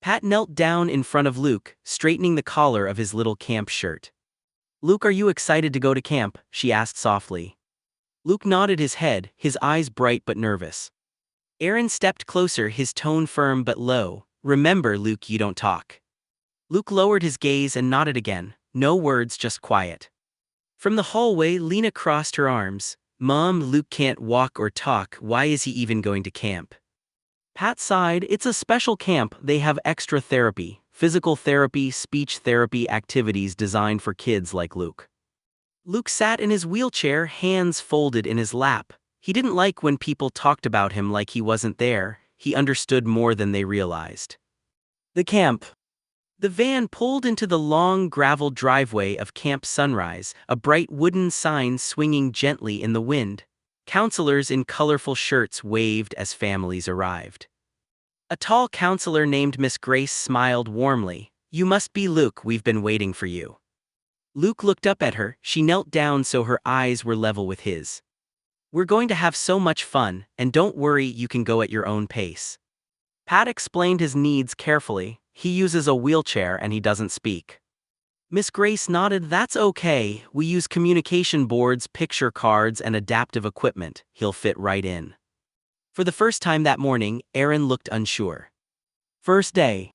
Pat knelt down in front of Luke, straightening the collar of his little camp shirt. "Luke, are you excited to go to camp?" she asked softly. Luke nodded his head, his eyes bright but nervous. Aaron stepped closer, his tone firm but low. "Remember, Luke, you don't talk." Luke lowered his gaze and nodded again. No words, just quiet. From the hallway, Lena crossed her arms. "Mom, Luke can't walk or talk. Why is he even going to camp?" Pat sighed. "It's a special camp. They have extra therapy, physical therapy, speech therapy activities designed for kids like Luke." Luke sat in his wheelchair, hands folded in his lap. He didn't like when people talked about him like he wasn't there. He understood more than they realized. The camp. The van pulled into the long gravel driveway of Camp Sunrise, a bright wooden sign swinging gently in the wind. Counselors in colorful shirts waved as families arrived. A tall counselor named Miss Grace smiled warmly. "You must be Luke, we've been waiting for you." Luke looked up at her. She knelt down so her eyes were level with his. "We're going to have so much fun, and don't worry, you can go at your own pace." Pat explained his needs carefully. "He uses a wheelchair and he doesn't speak." Miss Grace nodded. "That's okay. We use communication boards, picture cards, and adaptive equipment. He'll fit right in." For the first time that morning, Aaron looked unsure. First day.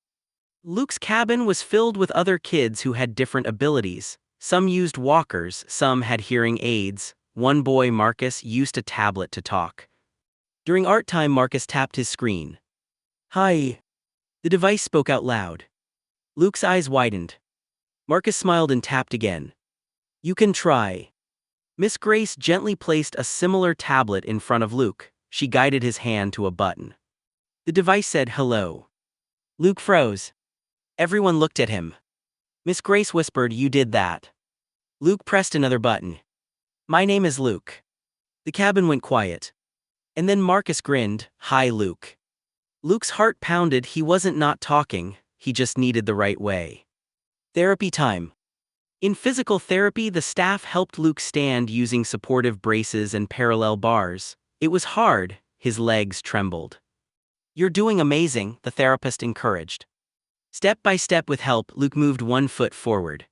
Luke's cabin was filled with other kids who had different abilities. Some used walkers, some had hearing aids. One boy, Marcus, used a tablet to talk. During art time, Marcus tapped his screen. "Hi." The device spoke out loud. Luke's eyes widened. Marcus smiled and tapped again. "You can try." Miss Grace gently placed a similar tablet in front of Luke. She guided his hand to a button. The device said hello. Luke froze. Everyone looked at him. Miss Grace whispered, "You did that." Luke pressed another button. "My name is Luke." The cabin went quiet. And then Marcus grinned. "Hi, Luke." Luke's heart pounded. He wasn't not talking, he just needed the right way. Therapy time. In physical therapy, the staff helped Luke stand using supportive braces and parallel bars. It was hard, his legs trembled. "You're doing amazing," the therapist encouraged. Step by step with help, Luke moved one foot forward.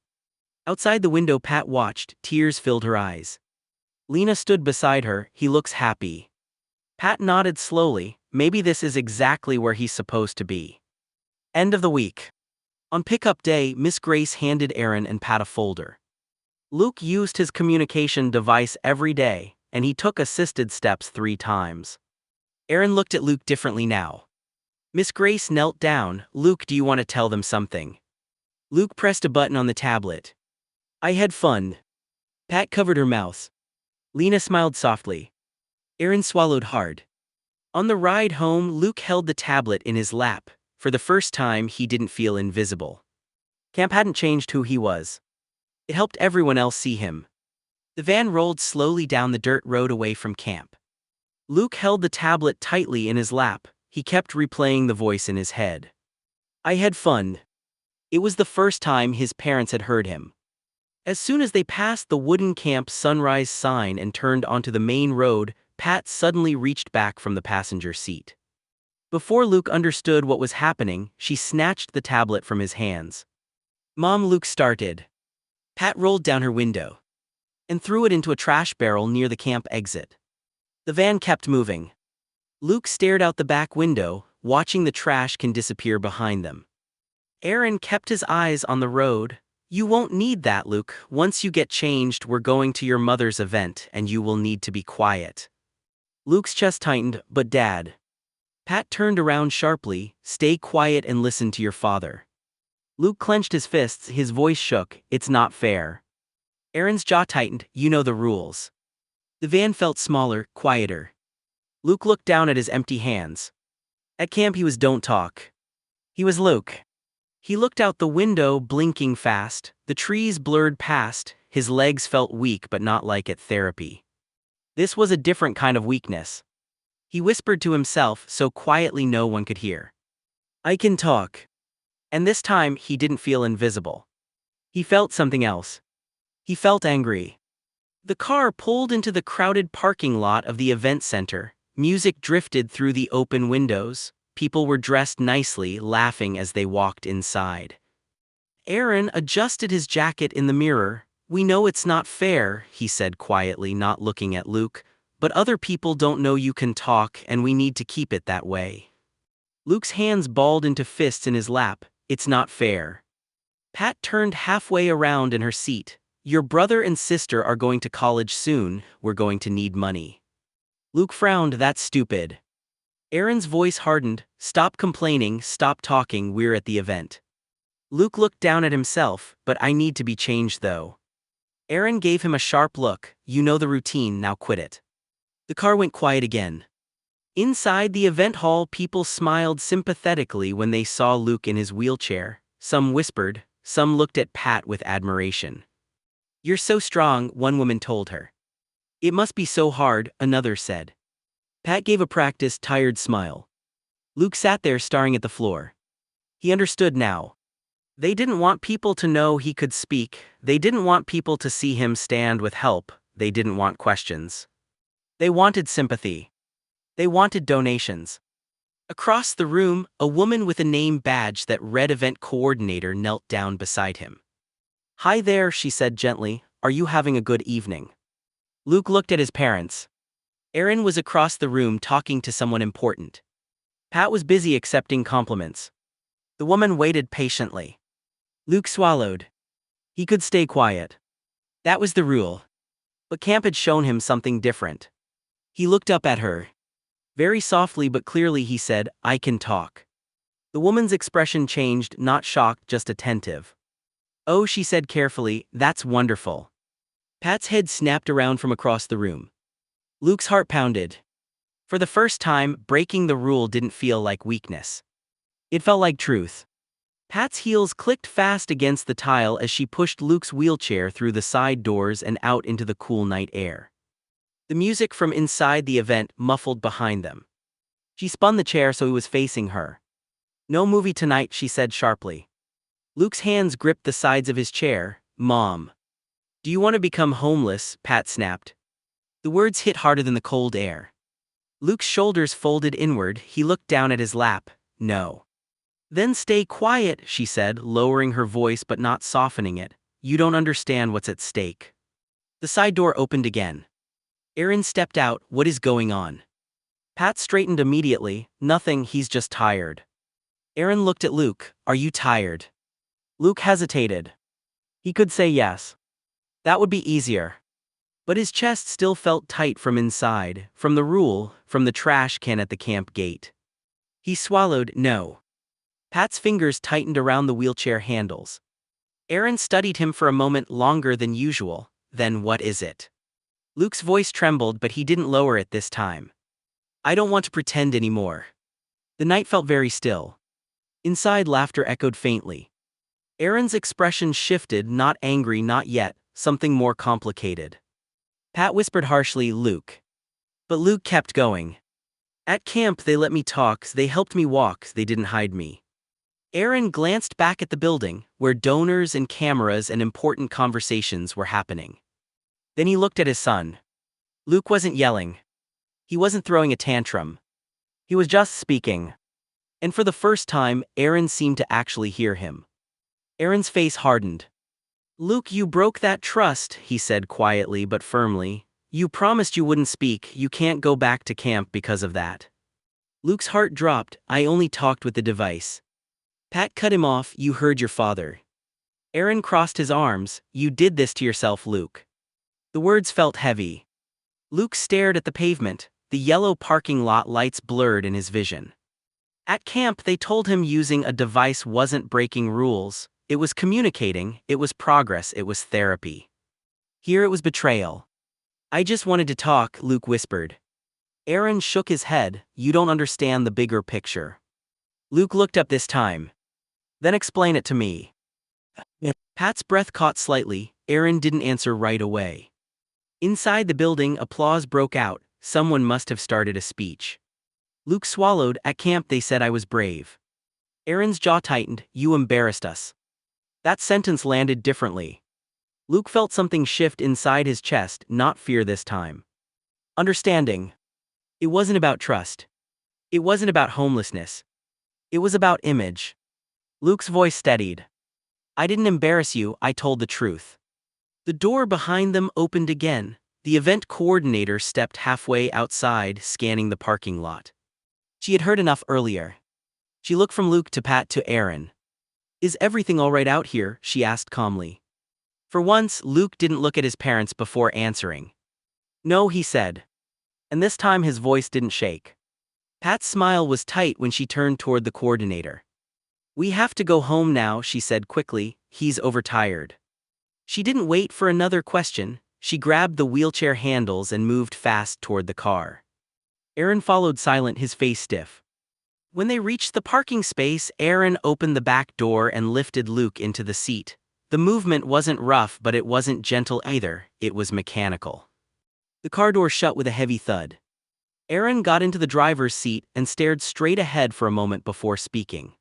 Outside the window, Pat watched, tears filled her eyes. Lena stood beside her. "He looks happy." Pat nodded slowly. Maybe this is exactly where he's supposed to be. End of the week. On pickup day, Miss Grace handed Aaron and Pat a folder. Luke used his communication device every day, and he took assisted steps 3 times. Aaron looked at Luke differently now. Miss Grace knelt down. "Luke, do you want to tell them something?" Luke pressed a button on the tablet. "I had fun." Pat covered her mouth. Lena smiled softly. Aaron swallowed hard. On the ride home, Luke held the tablet in his lap. For the first time, he didn't feel invisible. Camp hadn't changed who he was. It helped everyone else see him. The van rolled slowly down the dirt road away from camp. Luke held the tablet tightly in his lap. He kept replaying the voice in his head. "I had fun." It was the first time his parents had heard him. As soon as they passed the wooden Camp Sunrise sign and turned onto the main road, Pat suddenly reached back from the passenger seat. Before Luke understood what was happening, she snatched the tablet from his hands. "Mom," Luke started. Pat rolled down her window and threw it into a trash barrel near the camp exit. The van kept moving. Luke stared out the back window, watching the trash can disappear behind them. Aaron kept his eyes on the road. "You won't need that, Luke. Once you get changed, we're going to your mother's event, and you will need to be quiet." Luke's chest tightened. "But Dad." Pat turned around sharply. "Stay quiet and listen to your father." Luke clenched his fists, his voice shook. "It's not fair." Aaron's jaw tightened. "You know the rules." The van felt smaller, quieter. Luke looked down at his empty hands. At camp he was don't talk. He was Luke. He looked out the window, blinking fast. The trees blurred past. His legs felt weak but not like at therapy. This was a different kind of weakness. He whispered to himself so quietly no one could hear. "I can talk." And this time he didn't feel invisible. He felt something else. He felt angry. The car pulled into the crowded parking lot of the event center. Music drifted through the open windows. People were dressed nicely, laughing as they walked inside. Aaron adjusted his jacket in the mirror. "We know it's not fair," he said quietly, not looking at Luke, "but other people don't know you can talk, and we need to keep it that way." Luke's hands balled into fists in his lap. "It's not fair." Pat turned halfway around in her seat. "Your brother and sister are going to college soon. We're going to need money." Luke frowned. "That's stupid." Aaron's voice hardened. "Stop complaining, stop talking, we're at the event." Luke looked down at himself. "But I need to be changed though." Aaron gave him a sharp look. "You know the routine, now quit it." The car went quiet again. Inside the event hall, people smiled sympathetically when they saw Luke in his wheelchair. Some whispered, some looked at Pat with admiration. "You're so strong," one woman told her. "It must be so hard," another said. Pat gave a practiced, tired smile. Luke sat there staring at the floor. He understood now. They didn't want people to know he could speak. They didn't want people to see him stand with help. They didn't want questions. They wanted sympathy. They wanted donations. Across the room, a woman with a name badge that read event coordinator knelt down beside him. "Hi there," she said gently. "Are you having a good evening?" Luke looked at his parents. Aaron was across the room talking to someone important. Pat was busy accepting compliments. The woman waited patiently. Luke swallowed. He could stay quiet. That was the rule. But camp had shown him something different. He looked up at her. Very softly but clearly he said, "I can talk." The woman's expression changed, not shocked, just attentive. "Oh," she said carefully, "that's wonderful." Pat's head snapped around from across the room. Luke's heart pounded. For the first time, breaking the rule didn't feel like weakness. It felt like truth. Pat's heels clicked fast against the tile as she pushed Luke's wheelchair through the side doors and out into the cool night air. The music from inside the event muffled behind them. She spun the chair so he was facing her. "No movie tonight," she said sharply. Luke's hands gripped the sides of his chair. "Mom. Do you want to become homeless?" Pat snapped. The words hit harder than the cold air. Luke's shoulders folded inward. He looked down at his lap. "No." "Then stay quiet," she said, lowering her voice but not softening it. "You don't understand what's at stake." The side door opened again. Aaron stepped out. "What is going on?" Pat straightened immediately. "Nothing, he's just tired." Aaron looked at Luke. "Are you tired?" Luke hesitated. He could say yes. That would be easier. But his chest still felt tight from inside, from the rule, from the trash can at the camp gate. He swallowed. "No." Pat's fingers tightened around the wheelchair handles. Aaron studied him for a moment longer than usual. "Then what is it?" Luke's voice trembled, but he didn't lower it this time. "I don't want to pretend anymore." The night felt very still. Inside, laughter echoed faintly. Aaron's expression shifted, not angry, not yet, something more complicated. Pat whispered harshly, "Luke." But Luke kept going. "At camp they let me talk, they helped me walk, they didn't hide me." Aaron glanced back at the building, where donors and cameras and important conversations were happening. Then he looked at his son. Luke wasn't yelling. He wasn't throwing a tantrum. He was just speaking. And for the first time, Aaron seemed to actually hear him. Aaron's face hardened. "Luke, you broke that trust," he said quietly but firmly. "You promised you wouldn't speak, you can't go back to camp because of that." Luke's heart dropped. "I only talked with the device." Pat cut him off. "You heard your father." Aaron crossed his arms. "You did this to yourself, Luke." The words felt heavy. Luke stared at the pavement. The yellow parking lot lights blurred in his vision. At camp they told him using a device wasn't breaking rules. It was communicating, it was progress, it was therapy. Here it was betrayal. "I just wanted to talk," Luke whispered. Aaron shook his head. "You don't understand the bigger picture." Luke looked up this time. "Then explain it to me." Pat's breath caught slightly. Aaron didn't answer right away. Inside the building, applause broke out. Someone must have started a speech. Luke swallowed. "At camp they said I was brave." Aaron's jaw tightened. "You embarrassed us." That sentence landed differently. Luke felt something shift inside his chest, not fear this time. Understanding. It wasn't about trust. It wasn't about homelessness. It was about image. Luke's voice steadied. I didn't embarrass you, I told the truth. The door behind them opened again. The event coordinator stepped halfway outside, scanning the parking lot. She had heard enough earlier. She looked from Luke to Pat to Aaron. Is everything all right out here? She asked calmly. For once, Luke didn't look at his parents before answering. No, he said. And this time his voice didn't shake. Pat's smile was tight when she turned toward the coordinator. We have to go home now, she said quickly. He's overtired. She didn't wait for another question. She grabbed the wheelchair handles and moved fast toward the car. Aaron followed silent, his face stiff. When they reached the parking space, Aaron opened the back door and lifted Luke into the seat. The movement wasn't rough, but it wasn't gentle either. It was mechanical. The car door shut with a heavy thud. Aaron got into the driver's seat and stared straight ahead for a moment before speaking.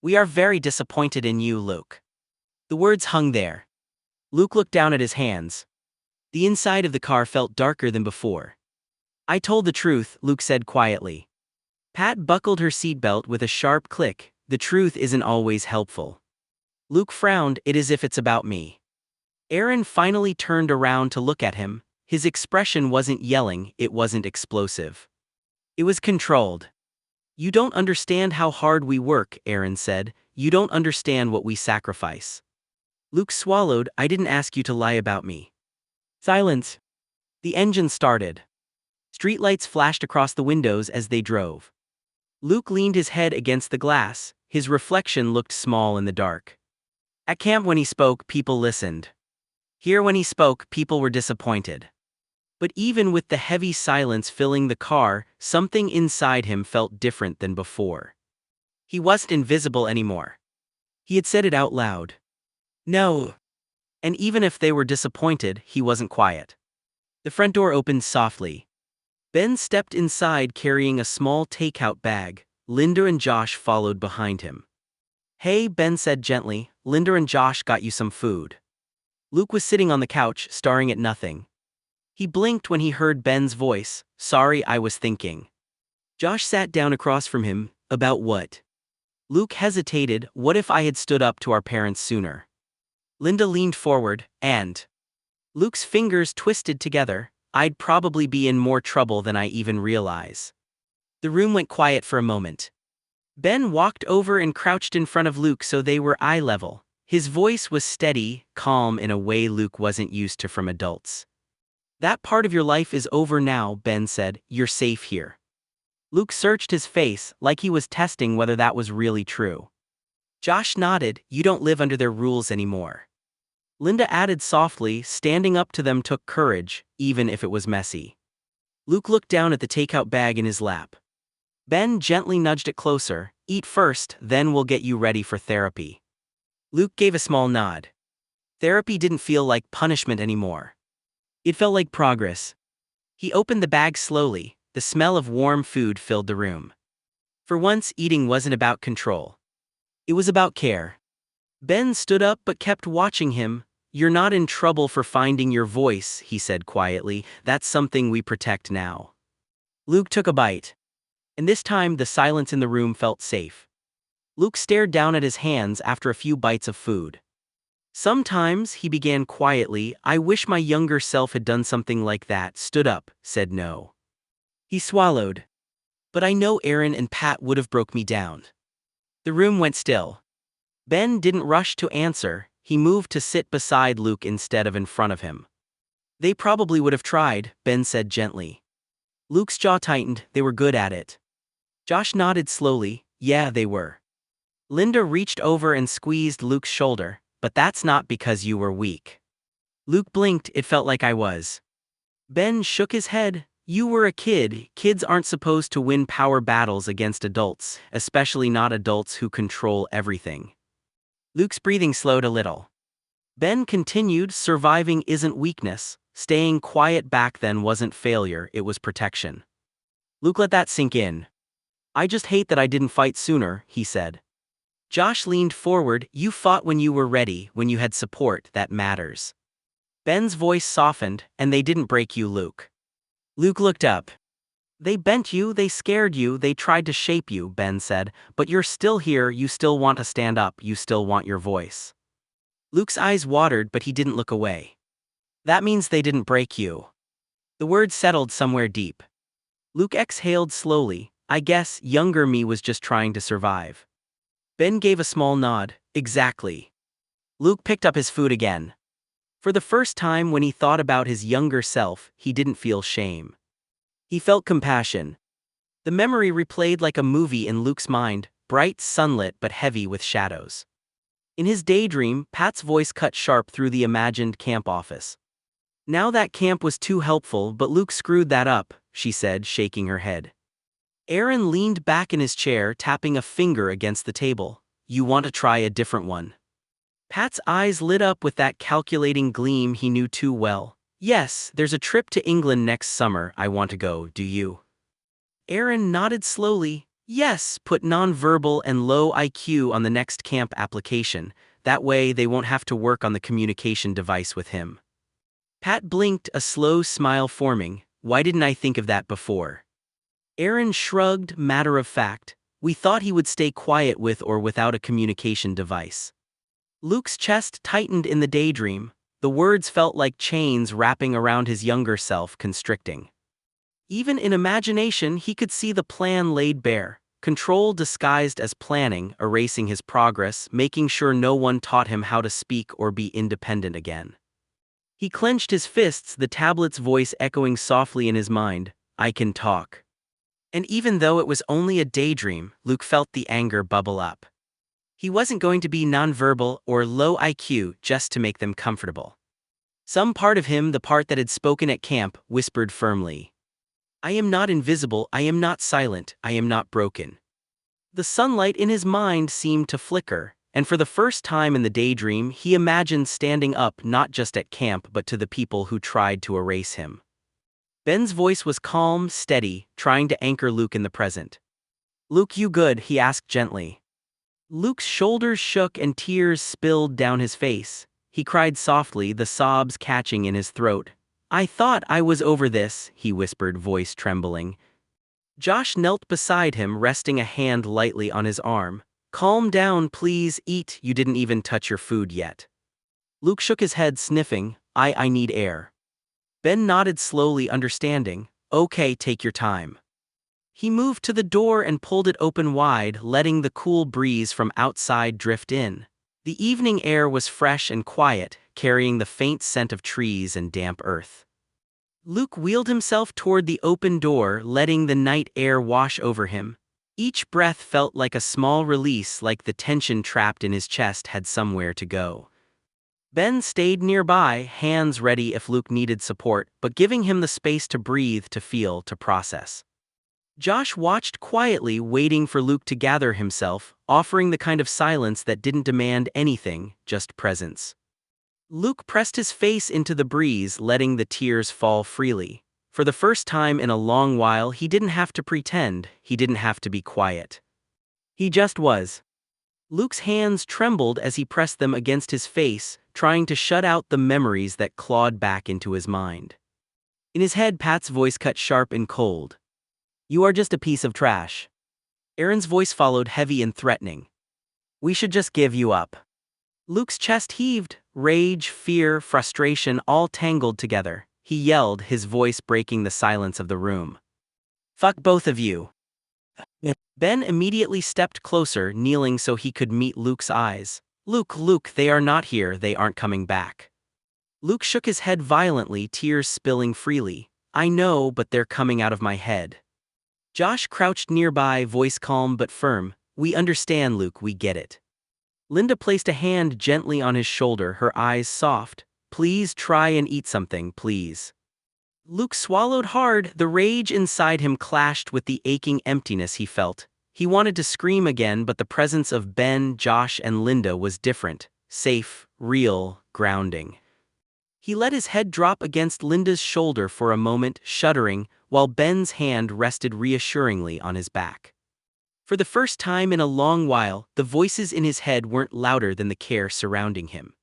We are very disappointed in you, Luke. The words hung there. Luke looked down at his hands. The inside of the car felt darker than before. I told the truth, Luke said quietly. Pat buckled her seatbelt with a sharp click. The truth isn't always helpful. Luke frowned. It is if it's about me. Aaron finally turned around to look at him. His expression wasn't yelling, it wasn't explosive. It was controlled. You don't understand how hard we work, Aaron said. You don't understand what we sacrifice. Luke swallowed. I didn't ask you to lie about me. Silence. The engine started. Streetlights flashed across the windows as they drove. Luke leaned his head against the glass. His reflection looked small in the dark. At camp when he spoke, people listened. Here when he spoke, people were disappointed. But even with the heavy silence filling the car, something inside him felt different than before. He wasn't invisible anymore. He had said it out loud. No. And even if they were disappointed, he wasn't quiet. The front door opened softly. Ben stepped inside carrying a small takeout bag. Linda and Josh followed behind him. Hey, Ben said gently, Linda and Josh got you some food. Luke was sitting on the couch, staring at nothing. He blinked when he heard Ben's voice. Sorry, I was thinking. Josh sat down across from him. About what? Luke hesitated. What if I had stood up to our parents sooner? Linda leaned forward, and Luke's fingers twisted together. I'd probably be in more trouble than I even realize. The room went quiet for a moment. Ben walked over and crouched in front of Luke so they were eye level. His voice was steady, calm in a way Luke wasn't used to from adults. That part of your life is over now, Ben said. You're safe here. Luke searched his face like he was testing whether that was really true. Josh nodded. You don't live under their rules anymore. Linda added softly. Standing up to them took courage, even if it was messy. Luke looked down at the takeout bag in his lap. Ben gently nudged it closer. Eat first, then we'll get you ready for therapy. Luke gave a small nod. Therapy didn't feel like punishment anymore. It felt like progress. He opened the bag slowly. The smell of warm food filled the room. For once, eating wasn't about control. It was about care. Ben stood up but kept watching him. You're not in trouble for finding your voice, he said quietly. That's something we protect now. Luke took a bite. And this time the silence in the room felt safe. Luke stared down at his hands after a few bites of food. Sometimes, he began quietly, I wish my younger self had done something like that, stood up, said no. He swallowed. But I know Aaron and Pat would have broke me down. The room went still. Ben didn't rush to answer. He moved to sit beside Luke instead of in front of him. They probably would have tried, Ben said gently. Luke's jaw tightened. They were good at it. Josh nodded slowly. Yeah, they were. Linda reached over and squeezed Luke's shoulder. But that's not because you were weak. Luke blinked. It felt like I was. Ben shook his head. You were a kid. Kids aren't supposed to win power battles against adults, especially not adults who control everything. Luke's breathing slowed a little. Ben continued, surviving isn't weakness. Staying quiet back then wasn't failure, it was protection. Luke let that sink in. I just hate that I didn't fight sooner, he said. Josh leaned forward. You fought when you were ready, when you had support, that matters. Ben's voice softened. And they didn't break you, Luke. Luke looked up. They bent you, they scared you, they tried to shape you, Ben said, but you're still here, you still want to stand up, you still want your voice. Luke's eyes watered, but he didn't look away. That means they didn't break you. The word settled somewhere deep. Luke exhaled slowly. I guess younger me was just trying to survive. Ben gave a small nod. Exactly. Luke picked up his food again. For the first time when he thought about his younger self, he didn't feel shame. He felt compassion. The memory replayed like a movie in Luke's mind, bright, sunlit but heavy with shadows. In his daydream, Pat's voice cut sharp through the imagined camp office. Now that camp was too helpful, but Luke screwed that up, she said, shaking her head. Aaron leaned back in his chair, tapping a finger against the table. You want to try a different one? Pat's eyes lit up with that calculating gleam he knew too well. Yes, there's a trip to England next summer I want to go, do you? Aaron nodded slowly. Yes, put nonverbal and low IQ on the next camp application. That way they won't have to work on the communication device with him. Pat blinked, a slow smile forming. Why didn't I think of that before? Aaron shrugged, matter of fact. We thought he would stay quiet with or without a communication device. Luke's chest tightened in the daydream. The words felt like chains wrapping around his younger self, constricting. Even in imagination, he could see the plan laid bare. Control disguised as planning, erasing his progress, making sure no one taught him how to speak or be independent again. He clenched his fists, the tablet's voice echoing softly in his mind. I can talk. And even though it was only a daydream, Luke felt the anger bubble up. He wasn't going to be nonverbal or low IQ just to make them comfortable. Some part of him, the part that had spoken at camp, whispered firmly. I am not invisible, I am not silent, I am not broken. The sunlight in his mind seemed to flicker, and for the first time in the daydream, he imagined standing up not just at camp but to the people who tried to erase him. Ben's voice was calm, steady, trying to anchor Luke in the present. Luke, you good? He asked gently. Luke's shoulders shook and tears spilled down his face. He cried softly, the sobs catching in his throat. I thought I was over this, he whispered, voice trembling. Josh knelt beside him, resting a hand lightly on his arm. Calm down, please, eat, you didn't even touch your food yet. Luke shook his head, sniffing. I need air. Ben nodded slowly, understanding. Okay, take your time. He moved to the door and pulled it open wide, letting the cool breeze from outside drift in. The evening air was fresh and quiet, carrying the faint scent of trees and damp earth. Luke wheeled himself toward the open door, letting the night air wash over him. Each breath felt like a small release, like the tension trapped in his chest had somewhere to go. Ben stayed nearby, hands ready if Luke needed support, but giving him the space to breathe, to feel, to process. Josh watched quietly, waiting for Luke to gather himself, offering the kind of silence that didn't demand anything, just presence. Luke pressed his face into the breeze, letting the tears fall freely. For the first time in a long while, he didn't have to pretend, he didn't have to be quiet. He just was. Luke's hands trembled as he pressed them against his face, trying to shut out the memories that clawed back into his mind. In his head, Pat's voice cut sharp and cold. You are just a piece of trash. Aaron's voice followed, heavy and threatening. We should just give you up. Luke's chest heaved, rage, fear, frustration all tangled together. He yelled, his voice breaking the silence of the room. Fuck both of you. Ben immediately stepped closer, kneeling so he could meet Luke's eyes. Luke, they are not here, they aren't coming back. Luke shook his head violently, tears spilling freely. I know, but they're coming out of my head. Josh crouched nearby, voice calm but firm. We understand, Luke, we get it. Linda placed a hand gently on his shoulder, her eyes soft. Please try and eat something, please. Luke swallowed hard, the rage inside him clashed with the aching emptiness he felt. He wanted to scream again, but the presence of Ben, Josh, and Linda was different, safe, real, grounding. He let his head drop against Linda's shoulder for a moment, shuddering, while Ben's hand rested reassuringly on his back. For the first time in a long while, the voices in his head weren't louder than the care surrounding him.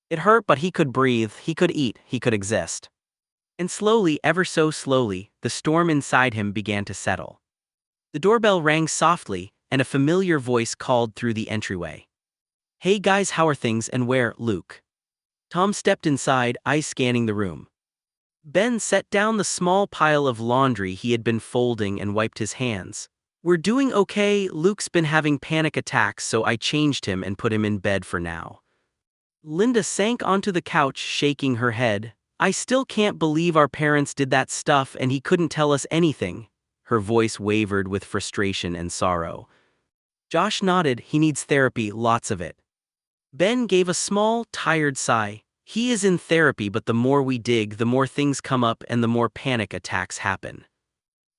It hurt, but he could breathe, he could eat, he could exist. And slowly, ever so slowly, the storm inside him began to settle. The doorbell rang softly, and a familiar voice called through the entryway. "Hey guys, how are things and where, Luke?" Tom stepped inside, eyes scanning the room. Ben set down the small pile of laundry he had been folding and wiped his hands. "We're doing okay. Luke's been having panic attacks, so I changed him and put him in bed for now." Linda sank onto the couch, shaking her head. "I still can't believe our parents did that stuff and he couldn't tell us anything." Her voice wavered with frustration and sorrow. Josh nodded. "He needs therapy, lots of it." Ben gave a small, tired sigh. "He is in therapy, but the more we dig, the more things come up and the more panic attacks happen."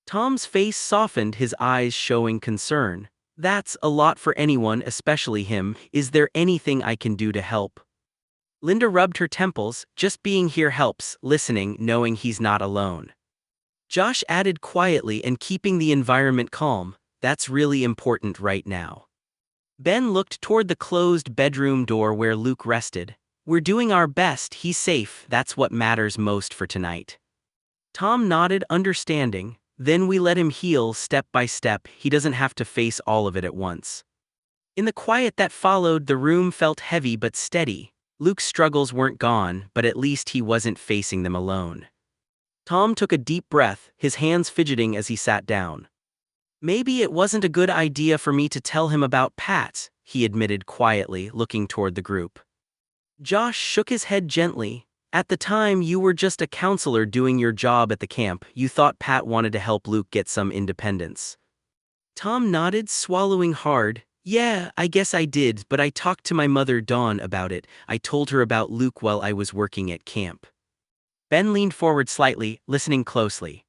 Tom's face softened, his eyes showing concern. "That's a lot for anyone, especially him. Is there anything I can do to help?" Linda rubbed her temples. "Just being here helps, listening, knowing he's not alone." Josh added quietly, "and keeping the environment calm. That's really important right now." Ben looked toward the closed bedroom door where Luke rested. "We're doing our best, he's safe, that's what matters most for tonight." Tom nodded, understanding. "Then we let him heal step by step, he doesn't have to face all of it at once." In the quiet that followed, the room felt heavy but steady. Luke's struggles weren't gone, but at least he wasn't facing them alone. Tom took a deep breath, his hands fidgeting as he sat down. "Maybe it wasn't a good idea for me to tell him about Pat," he admitted quietly, looking toward the group. Josh shook his head gently. "At the time, you were just a counselor doing your job at the camp. You thought Pat wanted to help Luke get some independence." Tom nodded, swallowing hard. "Yeah, I guess I did, but I talked to my mother Dawn about it. I told her about Luke while I was working at camp." Ben leaned forward slightly, listening closely.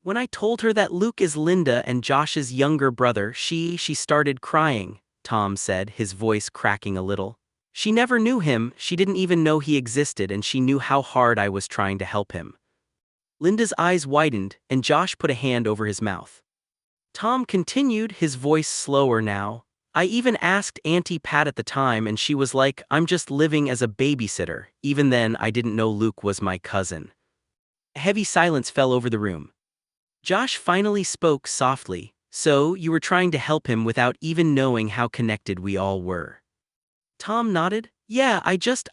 "When I told her that Luke is Linda and Josh's younger brother, she started crying," Tom said, his voice cracking a little. "She never knew him, she didn't even know he existed, and she knew how hard I was trying to help him." Linda's eyes widened, and Josh put a hand over his mouth. Tom continued, his voice slower now. "I even asked Auntie Pat at the time, and she was like, 'I'm just living as a babysitter.' Even then, I didn't know Luke was my cousin." A heavy silence fell over the room. Josh finally spoke softly. "So, you were trying to help him without even knowing how connected we all were." Tom nodded. "Yeah,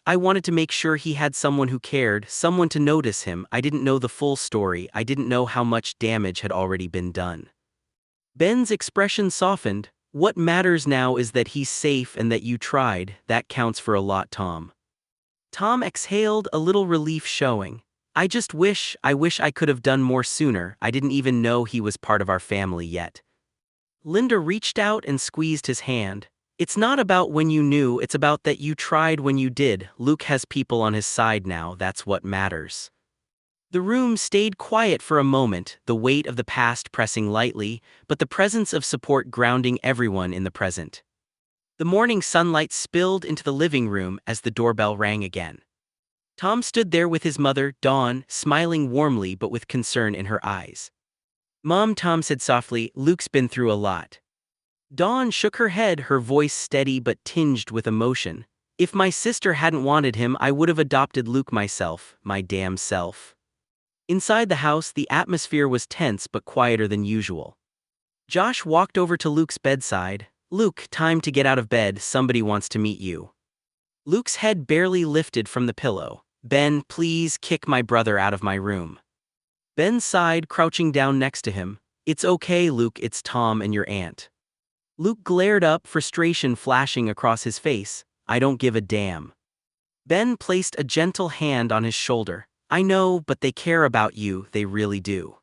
I wanted to make sure he had someone who cared, someone to notice him. I didn't know the full story, I didn't know how much damage had already been done." Ben's expression softened. "What matters now is that he's safe and that you tried. That counts for a lot, Tom." Tom exhaled, a little relief showing. I wish I could have done more sooner. I didn't even know he was part of our family yet." Linda reached out and squeezed his hand. "It's not about when you knew, it's about that you tried when you did. Luke has people on his side now, that's what matters." The room stayed quiet for a moment, the weight of the past pressing lightly, but the presence of support grounding everyone in the present. The morning sunlight spilled into the living room as the doorbell rang again. Tom stood there with his mother, Dawn, smiling warmly but with concern in her eyes. "Mom," Tom said softly, "Luke's been through a lot." Dawn shook her head, her voice steady but tinged with emotion. "If my sister hadn't wanted him, I would have adopted Luke myself, my damn self." Inside the house, the atmosphere was tense but quieter than usual. Josh walked over to Luke's bedside. "Luke, time to get out of bed, somebody wants to meet you." Luke's head barely lifted from the pillow. "Ben, please kick my brother out of my room." Ben sighed, crouching down next to him. "It's okay, Luke, it's Tom and your aunt." Luke glared up, frustration flashing across his face. "I don't give a damn." Ben placed a gentle hand on his shoulder. "I know, but they care about you, they really do."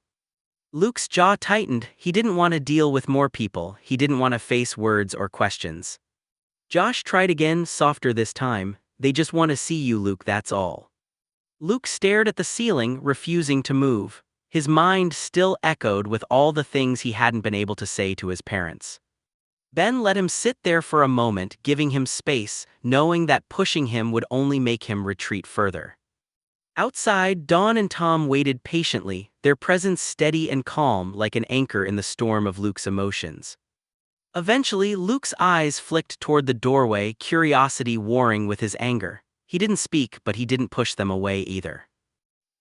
Luke's jaw tightened. He didn't want to deal with more people, he didn't want to face words or questions. Josh tried again, softer this time. "They just want to see you, Luke, that's all." Luke stared at the ceiling, refusing to move. His mind still echoed with all the things he hadn't been able to say to his parents. Ben let him sit there for a moment, giving him space, knowing that pushing him would only make him retreat further. Outside, Dawn and Tom waited patiently, their presence steady and calm like an anchor in the storm of Luke's emotions. Eventually, Luke's eyes flicked toward the doorway, curiosity warring with his anger. He didn't speak, but he didn't push them away either.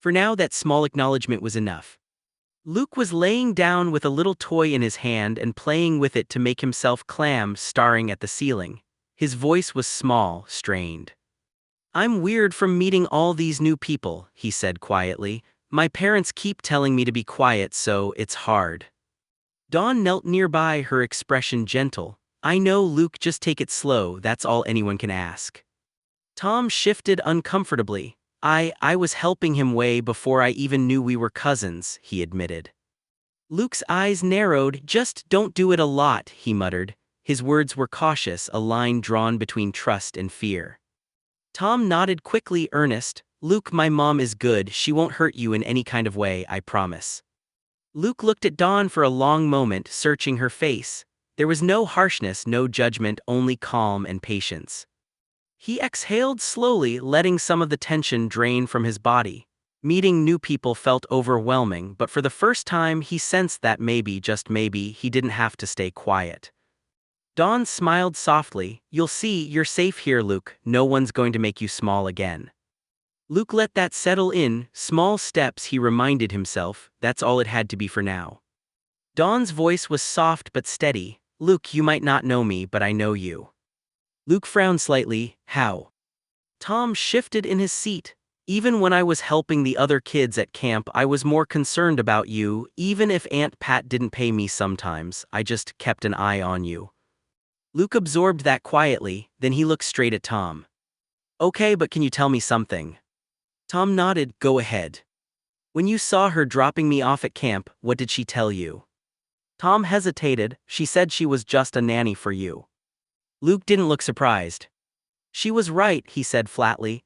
For now, that small acknowledgement was enough. Luke was laying down with a little toy in his hand and playing with it to make himself clam, staring at the ceiling. His voice was small, strained. "I'm weird from meeting all these new people," he said quietly. "My parents keep telling me to be quiet, so it's hard." Dawn knelt nearby, her expression gentle. "I know, Luke, just take it slow, that's all anyone can ask." Tom shifted uncomfortably. I was helping him way before I even knew we were cousins," he admitted. Luke's eyes narrowed. "Just don't do it a lot," he muttered. His words were cautious, a line drawn between trust and fear. Tom nodded quickly, earnest. "Luke, my mom is good, she won't hurt you in any kind of way, I promise." Luke looked at Dawn for a long moment, searching her face. There was no harshness, no judgment, only calm and patience. He exhaled slowly, letting some of the tension drain from his body. Meeting new people felt overwhelming, but for the first time he sensed that maybe, just maybe, he didn't have to stay quiet. Dawn smiled softly. "You'll see, you're safe here, Luke. No one's going to make you small again." Luke let that settle in. Small steps, he reminded himself, that's all it had to be for now. Dawn's voice was soft but steady. "Luke, you might not know me, but I know you." Luke frowned slightly. "How?" Tom shifted in his seat. "Even when I was helping the other kids at camp, I was more concerned about you. Even if Aunt Pat didn't pay me sometimes, I just kept an eye on you." Luke absorbed that quietly, then he looked straight at Tom. "Okay, but can you tell me something?" Tom nodded. "Go ahead." "When you saw her dropping me off at camp, what did she tell you?" Tom hesitated. "She said she was just a nanny for you." Luke didn't look surprised. "She was right," he said flatly.